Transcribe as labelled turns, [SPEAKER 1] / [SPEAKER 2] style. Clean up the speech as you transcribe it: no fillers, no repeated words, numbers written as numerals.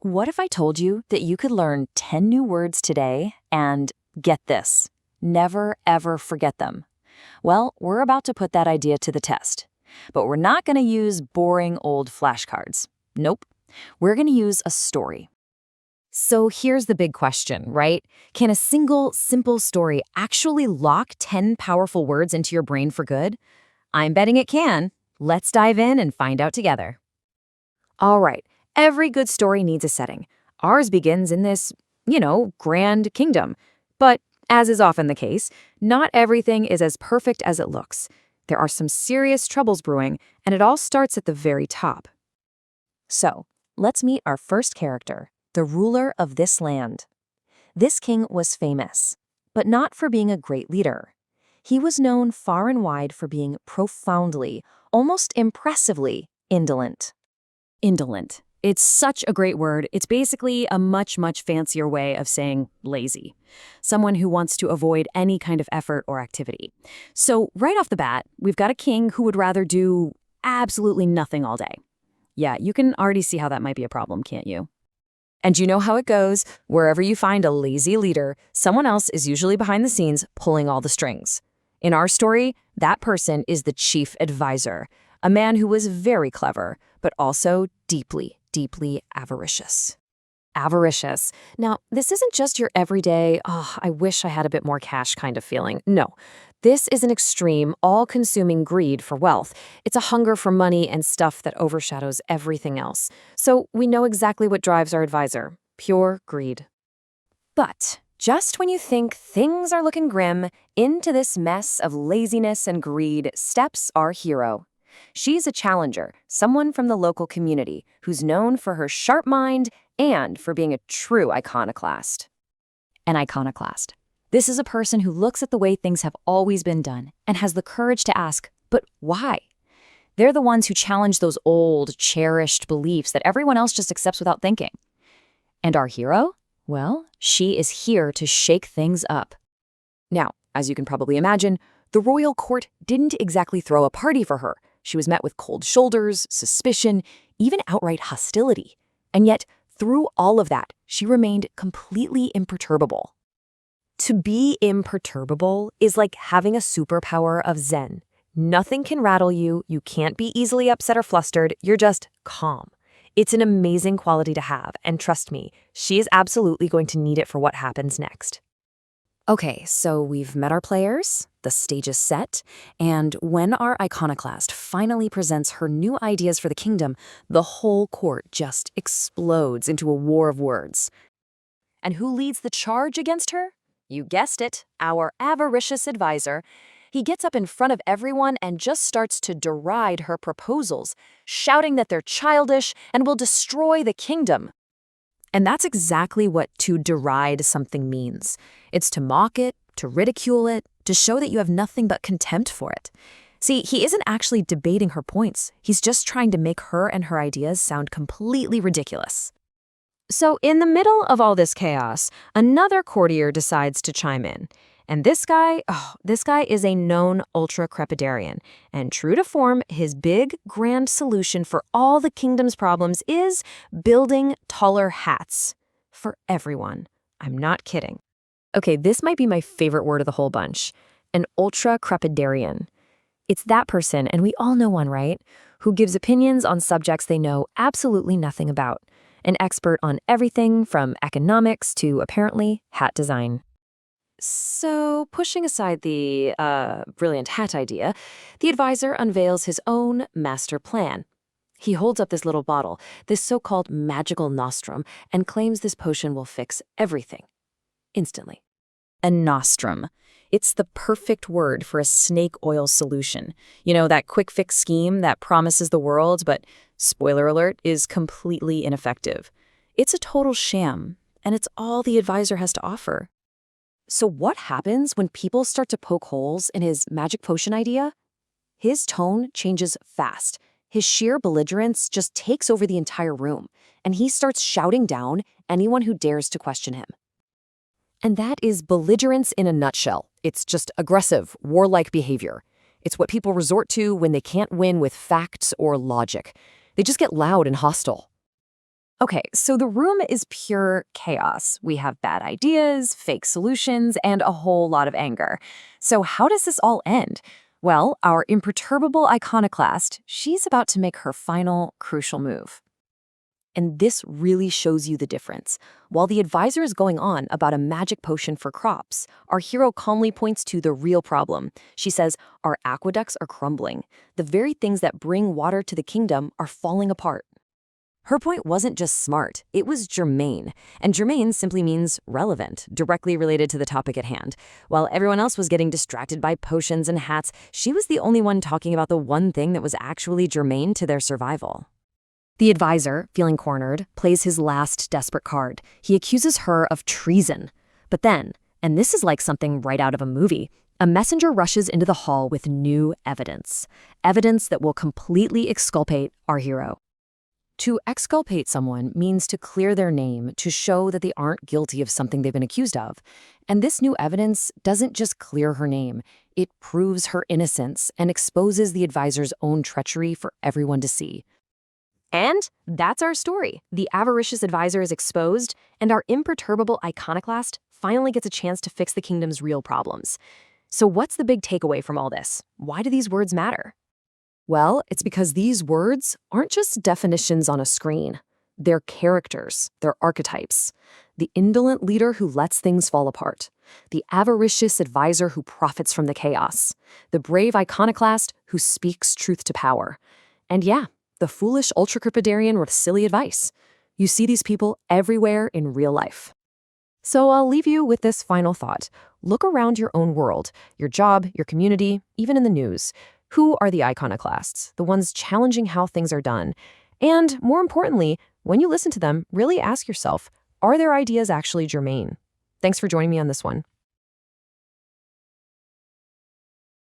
[SPEAKER 1] What if I told you that you could learn 10 new words today and, get this, never ever forget them? Well, we're about to put that idea to the test. But we're not going to use boring old flashcards. Nope. We're going to use a story. So here's the big question, right? Can a single, simple story actually lock 10 powerful words into your brain for good? I'm betting it can. Let's dive in and find out together. All right. Every good story needs a setting. Ours begins in this, grand kingdom. But, as is often the case, not everything is as perfect as it looks. There are some serious troubles brewing, and it all starts at the very top. So, let's meet our first character, the ruler of this land. This king was famous, but not for being a great leader. He was known far and wide for being profoundly, almost impressively, indolent. Indolent. It's such a great word. It's basically a much, much fancier way of saying lazy. Someone who wants to avoid any kind of effort or activity. So right off the bat, we've got a king who would rather do absolutely nothing all day. Yeah, you can already see how that might be a problem, can't you? And you know how it goes. Wherever you find a lazy leader, someone else is usually behind the scenes pulling all the strings. In our story, that person is the chief advisor, a man who was very clever, but also deeply avaricious. Avaricious. Now, this isn't just your everyday, I wish I had a bit more cash kind of feeling. No, this is an extreme, all-consuming greed for wealth. It's a hunger for money and stuff that overshadows everything else. So we know exactly what drives our advisor. Pure greed. But just when you think things are looking grim, into this mess of laziness and greed steps our hero. She's a challenger, someone from the local community who's known for her sharp mind and for being a true iconoclast. An iconoclast. This is a person who looks at the way things have always been done and has the courage to ask, but why? They're the ones who challenge those old, cherished beliefs that everyone else just accepts without thinking. And our hero? Well, she is here to shake things up. Now, as you can probably imagine, the royal court didn't exactly throw a party for her. She was met with cold shoulders, suspicion, even outright hostility. And yet, through all of that, she remained completely imperturbable. To be imperturbable is like having a superpower of Zen. Nothing can rattle you, you can't be easily upset or flustered, you're just calm. It's an amazing quality to have, and trust me, she is absolutely going to need it for what happens next. Okay, so we've met our players, the stage is set, and when our iconoclast finally presents her new ideas for the kingdom, the whole court just explodes into a war of words. And who leads the charge against her? You guessed it, our avaricious advisor. He gets up in front of everyone and just starts to deride her proposals, shouting that they're childish and will destroy the kingdom. And that's exactly what to deride something means. It's to mock it, to ridicule it, to show that you have nothing but contempt for it. See, he isn't actually debating her points. He's just trying to make her and her ideas sound completely ridiculous. So in the middle of all this chaos, another courtier decides to chime in. And this guy is a known Ultracrepidarian. And true to form, his big, grand solution for all the kingdom's problems is building taller hats. For everyone. I'm not kidding. Okay, this might be my favorite word of the whole bunch. An Ultracrepidarian. It's that person, and we all know one, right? Who gives opinions on subjects they know absolutely nothing about. An expert on everything from economics to, apparently, hat design. So, pushing aside the brilliant hat idea, the advisor unveils his own master plan. He holds up this little bottle, this so-called magical Nostrum, and claims this potion will fix everything. Instantly. A Nostrum. It's the perfect word for a snake oil solution. You know, that quick fix scheme that promises the world, but, spoiler alert, is completely ineffective. It's a total sham, and it's all the advisor has to offer. So what happens when people start to poke holes in his magic potion idea? His tone changes fast. His sheer belligerence just takes over the entire room, and he starts shouting down anyone who dares to question him. And that is belligerence in a nutshell. It's just aggressive, warlike behavior. It's what people resort to when they can't win with facts or logic. They just get loud and hostile. Okay, so the room is pure chaos. We have bad ideas, fake solutions, and a whole lot of anger. So how does this all end? Well, our imperturbable iconoclast, she's about to make her final, crucial move. And this really shows you the difference. While the advisor is going on about a magic potion for crops, our hero calmly points to the real problem. She says, our aqueducts are crumbling. The very things that bring water to the kingdom are falling apart. Her point wasn't just smart, it was germane. And germane simply means relevant, directly related to the topic at hand. While everyone else was getting distracted by potions and hats, she was the only one talking about the one thing that was actually germane to their survival. The advisor, feeling cornered, plays his last desperate card. He accuses her of treason. But then, and this is like something right out of a movie, a messenger rushes into the hall with new evidence. Evidence that will completely exculpate our hero. To exculpate someone means to clear their name, to show that they aren't guilty of something they've been accused of. And this new evidence doesn't just clear her name, it proves her innocence and exposes the advisor's own treachery for everyone to see. And that's our story. The avaricious advisor is exposed, and our imperturbable iconoclast finally gets a chance to fix the kingdom's real problems. So what's the big takeaway from all this? Why do these words matter? Well, it's because these words aren't just definitions on a screen. They're characters, they're archetypes. The indolent leader who lets things fall apart. The avaricious advisor who profits from the chaos. The brave iconoclast who speaks truth to power. And yeah, the foolish Ultracrepidarian with silly advice. You see these people everywhere in real life. So I'll leave you with this final thought. Look around your own world, your job, your community, even in the news. Who are the iconoclasts, the ones challenging how things are done? And more importantly, when you listen to them, really ask yourself, are their ideas actually germane? Thanks for joining me on this one.